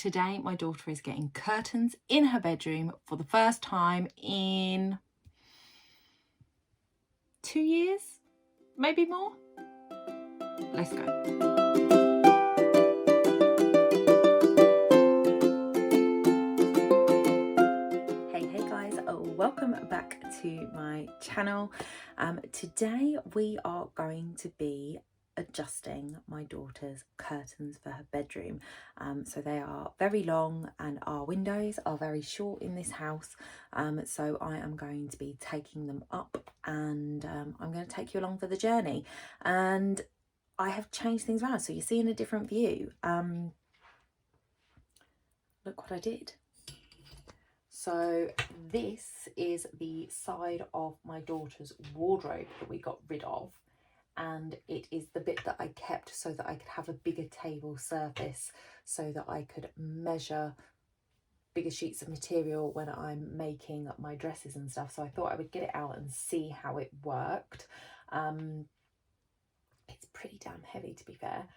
Today my daughter is getting curtains in her bedroom for the first time in 2 years, maybe more. Let's go. Hey guys, welcome back to my channel. Today we are going to be adjusting my daughter's curtains for her bedroom. So they are very long and our windows are very short in this house. So I am going to be taking them up and I'm going to take you along for the journey. And I have changed things around so you're seeing a different view. Look what I did. So this is the side of my daughter's wardrobe that we got rid of, and it is the bit that I kept so that I could have a bigger table surface, so that I could measure bigger sheets of material when I'm making my dresses and stuff. So I thought I would get it out and see how it worked. It's pretty damn heavy, to be fair.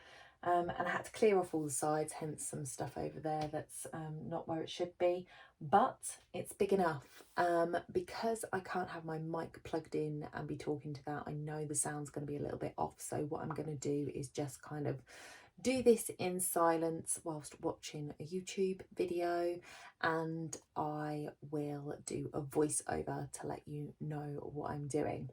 And I had to clear off all the sides, hence some stuff over there that's not where it should be, but it's big enough. Because I can't have my mic plugged in and be talking to that, I know the sound's going to be a little bit off, so what I'm going to do is just kind of do this in silence whilst watching a YouTube video, and I will do a voiceover to let you know what I'm doing.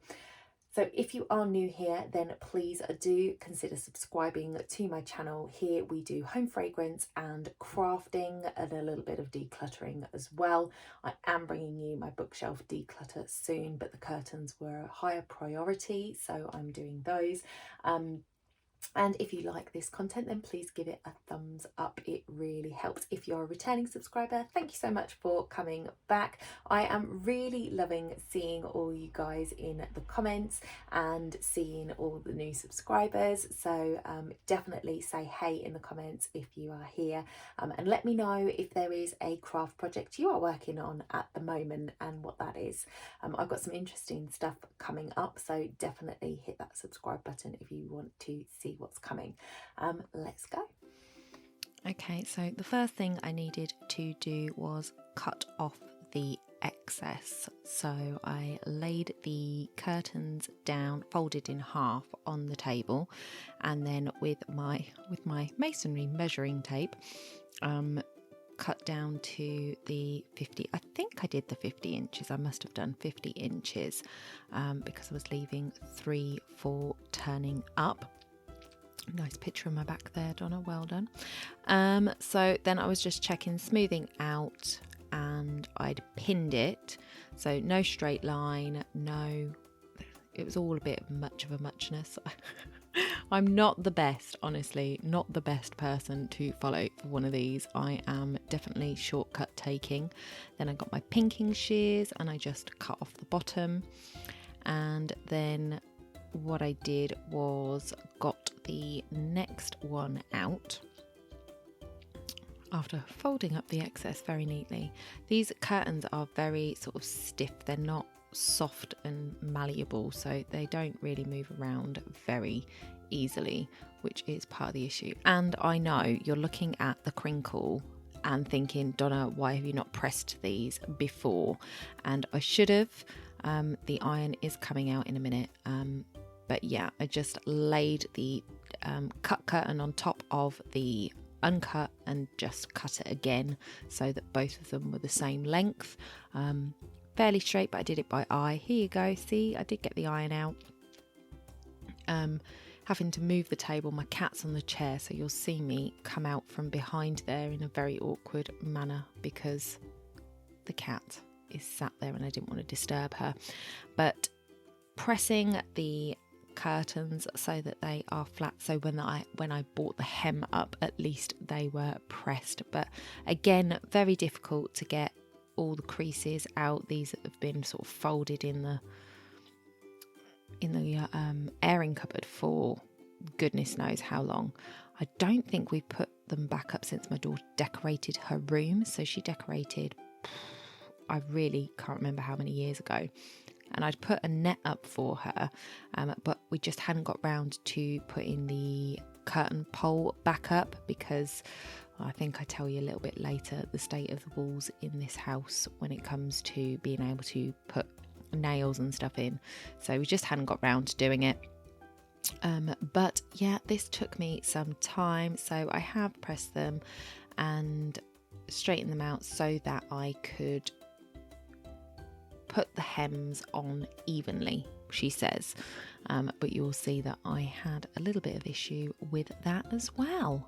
So if you are new here, then please do consider subscribing to my channel. Here we do home fragrance and crafting and a little bit of decluttering as well. I am bringing you my bookshelf declutter soon, but the curtains were a higher priority, so I'm doing those. And if you like this content, then please give it a thumbs up. It really helps. If you're a returning subscriber, thank you so much for coming back. I am really loving seeing all you guys in the comments and seeing all the new subscribers. So definitely say hey in the comments if you are here, and let me know if there is a craft project you are working on at the moment and what that is. I've got some interesting stuff coming up, so definitely hit that subscribe button if you want to see what's coming. Let's go. Okay, so the first thing I needed to do was cut off the excess. So I laid the curtains down, folded in half on the table, and then with my masonry measuring tape, cut down to the 50. I think I did the 50 inches. I must have done 50 inches because I was leaving 3 for turning up. Nice picture of my back there, Donna, well done. So then I was just checking, smoothing out, and I'd pinned it, so no straight line, it was all a bit much of a muchness. I'm not the best, honestly, not the best person to follow for one of these. I am definitely shortcut taking. Then I got my pinking shears and I just cut off the bottom, and then what I did was got the next one out after folding up the excess very neatly. These curtains are very sort of stiff, they're not soft and malleable, so they don't really move around very easily, which is part of the issue. And I know you're looking at the crinkle and thinking, Donna, why have you not pressed these before? And I should have. The iron is coming out in a minute, but yeah, I just laid the cut curtain on top of the uncut and just cut it again so that both of them were the same length. Fairly straight, but I did it by eye. Here you go, see, I did get the iron out. Having to move the table, my cat's on the chair, so you'll see me come out from behind there in a very awkward manner because the cat is sat there and I didn't want to disturb her. But pressing the curtains so that they are flat, so when I brought the hem up, at least they were pressed. But again, very difficult to get all the creases out. These have been sort of folded in the airing cupboard for goodness knows how long. I don't think we've put them back up since my daughter decorated her room. So she decorated, I really can't remember how many years ago, and I'd put a net up for her, but we just hadn't got round to putting the curtain pole back up because I think I tell you a little bit later the state of the walls in this house when it comes to being able to put nails and stuff in. So we just hadn't got round to doing it. But yeah, this took me some time. So I have pressed them and straightened them out so that I could put the hems on evenly, she says. But you'll see that I had a little bit of issue with that as well.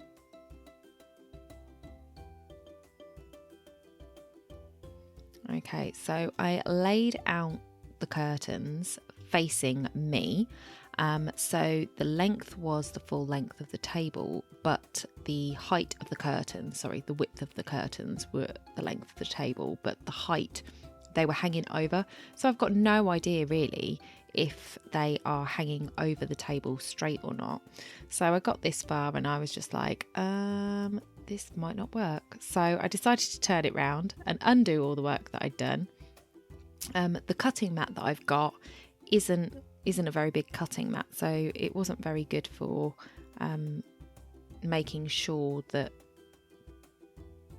Okay, so I laid out the curtains facing me. So the length was the full length of the table, but the height of the curtains, sorry, the width of the curtains were the length of the table, but the height, they were hanging over. So I've got no idea really if they are hanging over the table straight or not. So I got this far and I was just like, this might not work. So I decided to turn it round and undo all the work that I'd done. The cutting mat that I've got isn't a very big cutting mat, so it wasn't very good for making sure that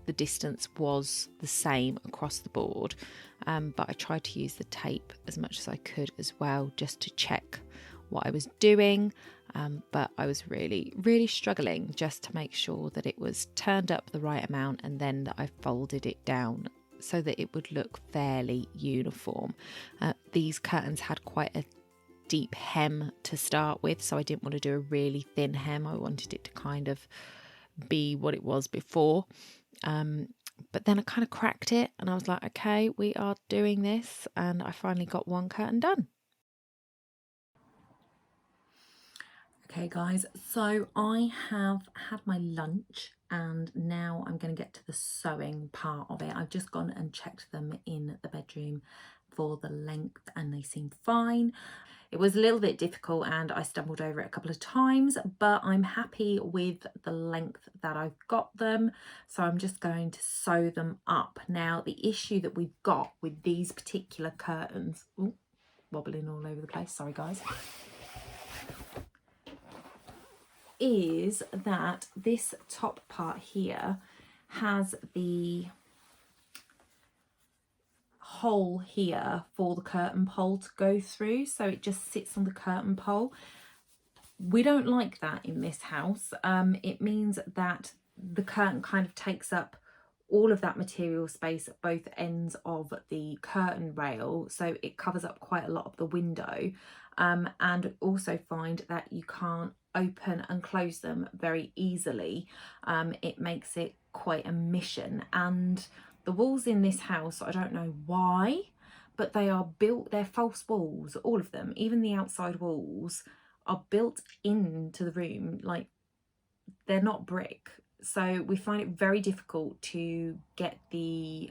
the distance was the same across the board. But I tried to use the tape as much as I could as well, just to check what I was doing. But I was really struggling just to make sure that it was turned up the right amount, and then that I folded it down so that it would look fairly uniform. These curtains had quite a deep hem to start with, so I didn't want to do a really thin hem. I wanted it to kind of be what it was before. But then I kind of cracked it and I was like, okay, we are doing this, and I finally got one curtain done. Okay guys, so I have had my lunch and now I'm going to get to the sewing part of it. I've just gone and checked them in the bedroom for the length and they seem fine. It was a little bit difficult and I stumbled over it a couple of times, but I'm happy with the length that I've got them. So I'm just going to sew them up. Now, the issue that we've got with these particular curtains, ooh, wobbling all over the place, sorry guys, is that this top part here has the hole here for the curtain pole to go through, so it just sits on the curtain pole. We don't like that in this house. It means that the curtain kind of takes up all of that material space at both ends of the curtain rail, so it covers up quite a lot of the window, and also find that you can't open and close them very easily. It makes it quite a mission, and the walls in this house, I don't know why, but they are built, they're false walls, all of them, even the outside walls are built into the room, like they're not brick. So we find it very difficult to get the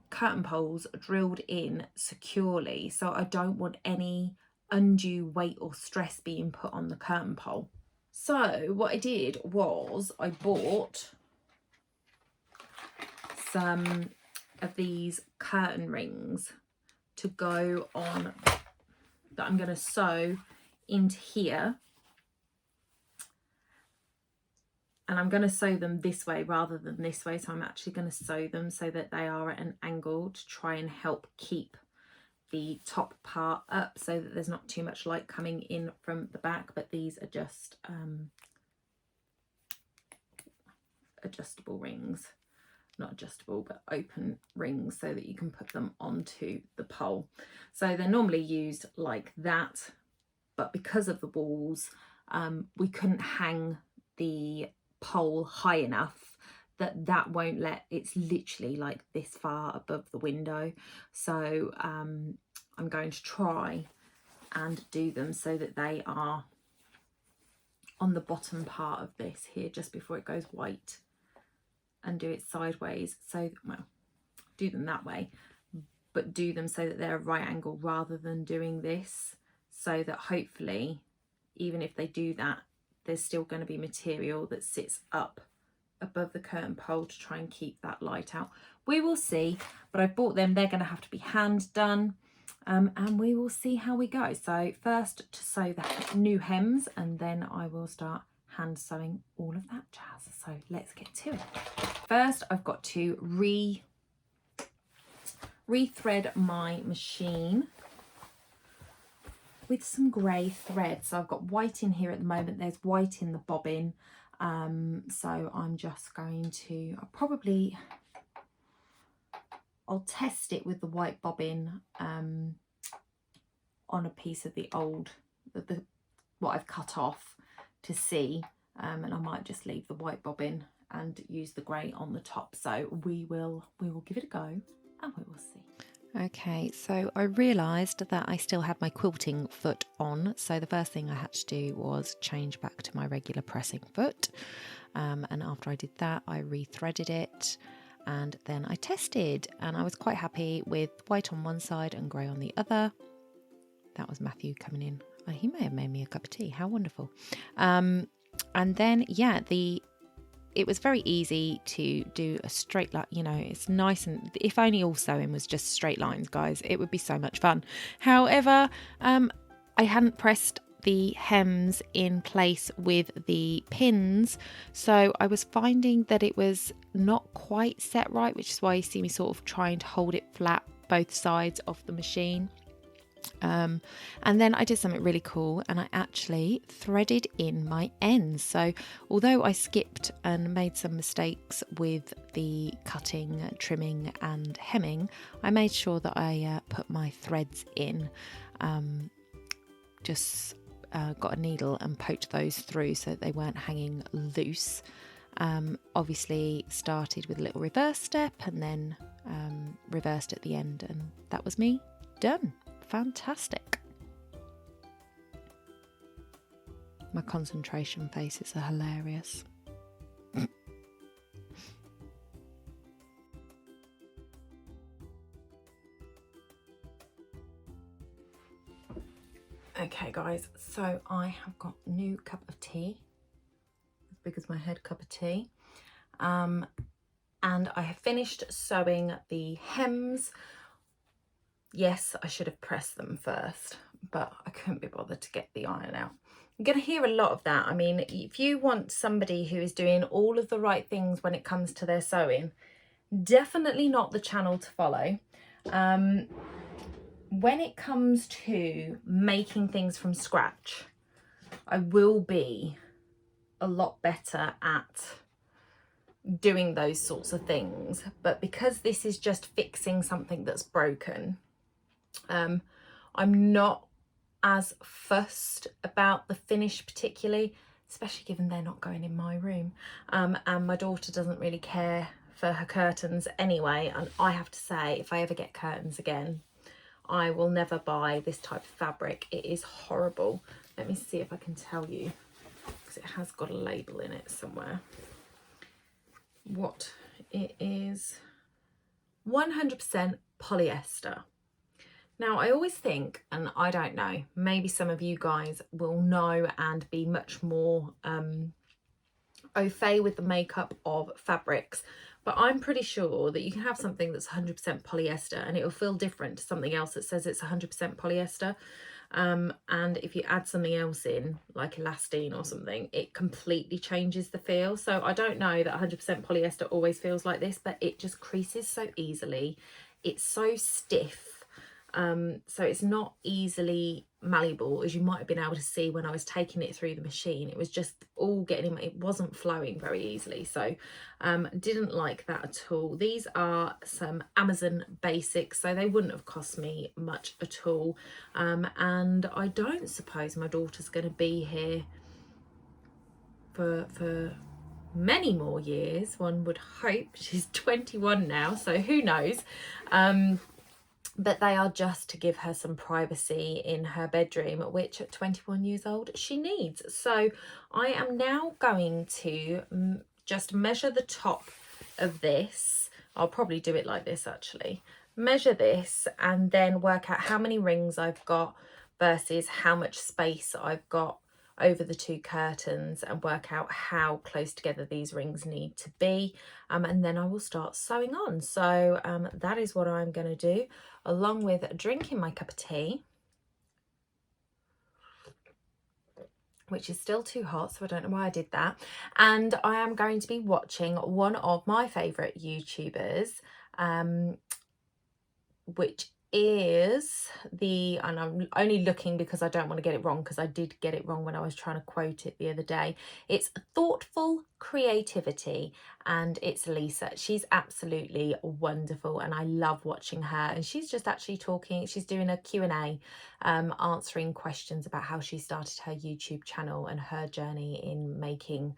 curtain poles drilled in securely. So I don't want any undue weight or stress being put on the curtain pole. So what I did was I bought some of these curtain rings to go on, that I'm going to sew into here, and I'm going to sew them this way rather than this way. So I'm actually going to sew them so that they are at an angle to try and help keep the top part up so that there's not too much light coming in from the back. But these are just adjustable rings. Not adjustable, but open rings, so that you can put them onto the pole. So they're normally used like that, but because of the walls, we couldn't hang the pole high enough that won't let, it's literally like this far above the window. So I'm going to try and do them so that they are on the bottom part of this here, just before it goes white, and do it sideways. So, well, do them that way, but do them so that they're a right angle rather than doing this, so that hopefully, even if they do that, there's still going to be material that sits up above the curtain pole to try and keep that light out. We will see, but I've bought them. They're going to have to be hand done, and we will see how we go. So first to sew the new hems, and then I will start hand sewing all of that jazz. So let's get to it. First, I've got to rethread my machine with some grey thread. So I've got white in here at the moment. There's white in the bobbin. So I'm just going to, I'll test it with the white bobbin on a piece of the old, what I've cut off to see. And I might just leave the white bobbin and use the grey on the top. So we will give it a go and we will see. Okay, so I realised that I still had my quilting foot on, so the first thing I had to do was change back to my regular pressing foot, and after I did that I rethreaded it and then I tested, and I was quite happy with white on one side and grey on the other. That was Matthew coming in. Oh, he may have made me a cup of tea, how wonderful. And then yeah, it was very easy to do a straight line, you know, it's nice, and if only all sewing was just straight lines, guys, it would be so much fun. However, I hadn't pressed the hems in place with the pins, so I was finding that it was not quite set right, which is why you see me sort of trying to hold it flat both sides of the machine. And then I did something really cool, and I actually threaded in my ends. So although I skipped and made some mistakes with the cutting, trimming and hemming, I made sure that I put my threads in. Got a needle and poked those through so that they weren't hanging loose. Obviously started with a little reverse step and then reversed at the end, and that was me done. Fantastic. My concentration faces are hilarious. Okay guys, so I have got a new cup of tea, as big as my head cup of tea, and I have finished sewing the hems. Yes, I should have pressed them first, but I couldn't be bothered to get the iron out. I'm going to hear a lot of that. I mean, if you want somebody who is doing all of the right things when it comes to their sewing, definitely not the channel to follow. When it comes to making things from scratch, I will be a lot better at doing those sorts of things. But because this is just fixing something that's broken, I'm not as fussed about the finish particularly, especially given they're not going in my room, and my daughter doesn't really care for her curtains anyway, and I have to say, if I ever get curtains again, I will never buy this type of fabric. It is horrible. Let me see if I can tell you, because it has got a label in it somewhere, what it is. 100% polyester. Now, I always think, and I don't know, maybe some of you guys will know and be much more au fait with the makeup of fabrics, but I'm pretty sure that you can have something that's 100% polyester and it will feel different to something else that says it's 100% polyester. And if you add something else in, like elastine or something, it completely changes the feel. So I don't know that 100% polyester always feels like this, but it just creases so easily. It's so stiff. So it's not easily malleable, as you might have been able to see when I was taking it through the machine. It was just all getting, it wasn't flowing very easily, so didn't like that at all. These are some Amazon basics, so they wouldn't have cost me much at all, and I don't suppose my daughter's going to be here for many more years, one would hope. She's 21 now, so who knows. But they are just to give her some privacy in her bedroom, which at 21 years old she needs. So I am now going to just measure the top of this. I'll probably do it like this actually. Measure this and then work out how many rings I've got versus how much space I've got over the two curtains, and work out how close together these rings need to be, and then I will start sewing on. So that is what I'm going to do, along with drinking my cup of tea which is still too hot, so I don't know why I did that. And I am going to be watching one of my favourite YouTubers, which is and I'm only looking because I don't want to get it wrong, because I did get it wrong when I was trying to quote it the other day. It's Thoughtful Creativity, and it's Lisa. She's absolutely wonderful and I love watching her. And she's just actually talking, she's doing a Q&A, answering questions about how she started her YouTube channel and her journey in making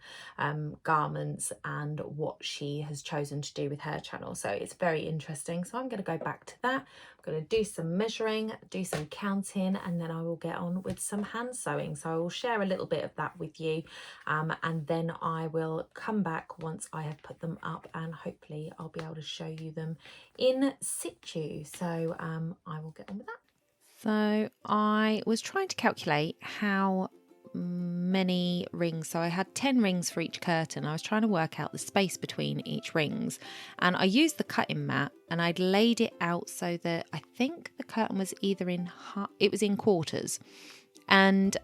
garments and what she has chosen to do with her channel. So it's very interesting. So I'm going to go back to that. I'm going to do some measuring, do some counting, and then I will get on with some hand sewing. So I will share a little bit of that with you, and then I will come back once I have put them up, and hopefully I'll be able to show you them in situ. So I will get on with that. So I was trying to calculate how many rings. So I had 10 rings for each curtain. I was trying to work out the space between each rings, and I used the cutting mat and I'd laid it out so that I think the curtain was either in quarters, and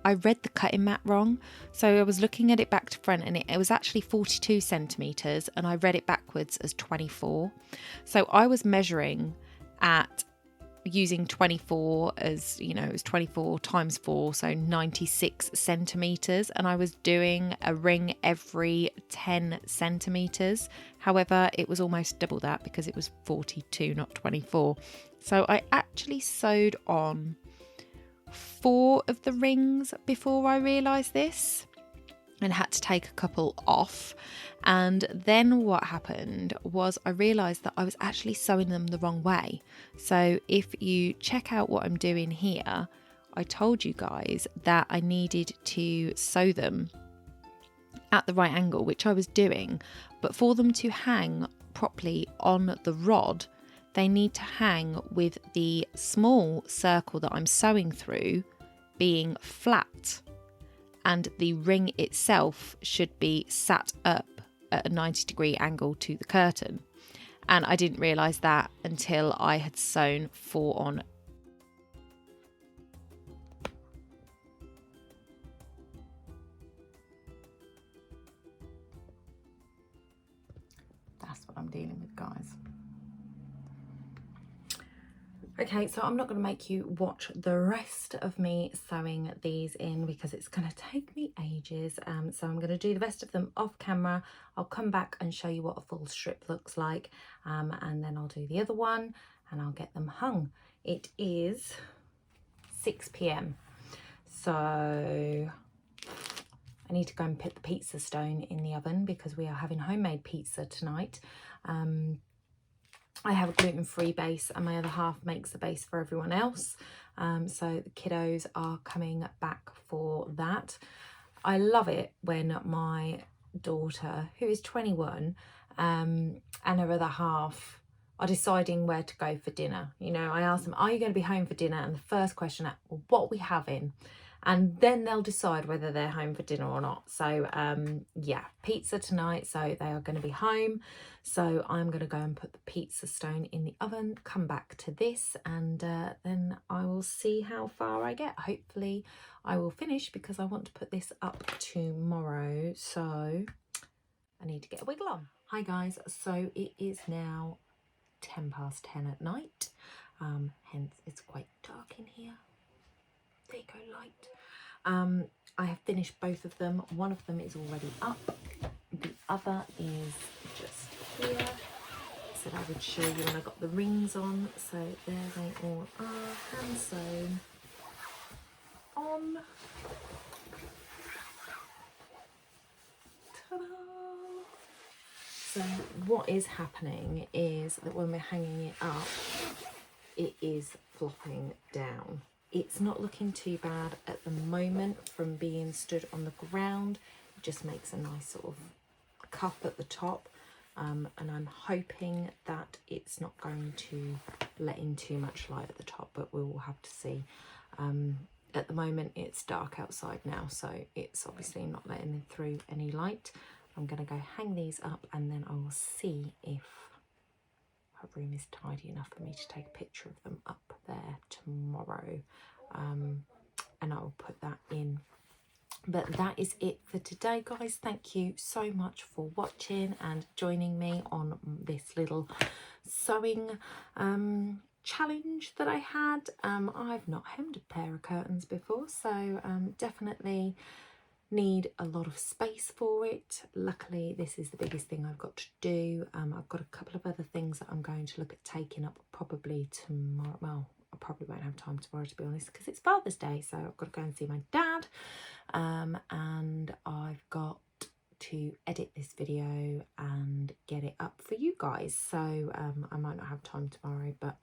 I read the cutting mat wrong. So I was looking at it back to front, and it was actually 42 centimeters, and I read it backwards as 24. So I was measuring at using 24 as, you know, it was 24 times 4, so 96 centimeters, and I was doing a ring every 10 centimeters. However, it was almost double that because it was 42, not 24. So I actually sewed on 4 of the rings before I realised this, and had to take a couple off. And then what happened was I realised that I was actually sewing them the wrong way. So if you check out what I'm doing here, I told you guys that I needed to sew them at the right angle, which I was doing, but for them to hang properly on the rod, they need to hang with the small circle that I'm sewing through being flat, and the ring itself should be sat up at a 90-degree angle to the curtain. And I didn't realise that until I had sewn 4 on. That's what I'm dealing with, guys. Okay, so I'm not going to make you watch the rest of me sewing these in because it's going to take me ages. So I'm going to do the rest of them off camera. I'll come back and show you what a full strip looks like, and then I'll do the other one and I'll get them hung. It is 6 p.m. so I need to go and put the pizza stone in the oven because we are having homemade pizza tonight. I have a gluten-free base and my other half makes the base for everyone else. So the kiddos are coming back for that. I love it when my daughter, who is 21, and her other half are deciding where to go for dinner. You know, I ask them, are you going to be home for dinner? And the first question, well, what are we having? And then they'll decide whether they're home for dinner or not. So yeah, pizza tonight, so they are going to be home. So I'm going to go and put the pizza stone in the oven, come back to this, and then I will see how far I get. Hopefully I will finish because I want to put this up tomorrow. So I need to get a wiggle on. Hi guys, so it is now 10 past 10 at night. Hence it's quite dark in here. There you go, light. I have finished both of them. One of them is already up. The other is just here. I said I would show you when I got the rings on. So there they all are, hand sewn on. Ta-da! So what is happening is that when we're hanging it up, it is flopping down. It's not looking too bad at the moment from being stood on the ground. It just makes a nice sort of cup at the top, and I'm hoping that it's not going to let in too much light at the top, but we will have to see. At the moment it's dark outside now, so it's obviously not letting through any light. I'm going to go hang these up and then I will see if her room is tidy enough for me to take a picture of them up there tomorrow, and I will put that in But that is it for today, guys. Thank you so much for watching and joining me on this little sewing challenge that I had. I've not hemmed a pair of curtains before, so definitely need a lot of space for it. Luckily, this is the biggest thing I've got to do. I've got a couple of other things that I'm going to look at taking up probably tomorrow. Well, I probably won't have time tomorrow, to be honest, because it's Father's Day, so I've got to go and see my dad. And I've got to edit this video and get it up for you guys, so I might not have time tomorrow, but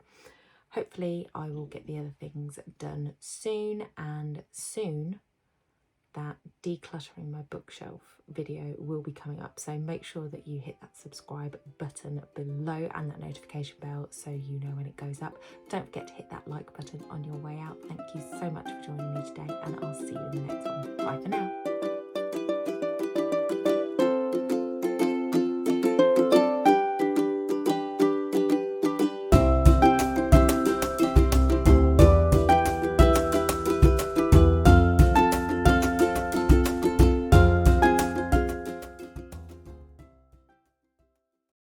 hopefully I will get the other things done soon. And soon that decluttering my bookshelf video will be coming up, so make sure that you hit that subscribe button below and that notification bell so you know when it goes up. Don't forget to hit that like button on your way out. Thank you so much for joining me today, and I'll see you in the next one. Bye for now.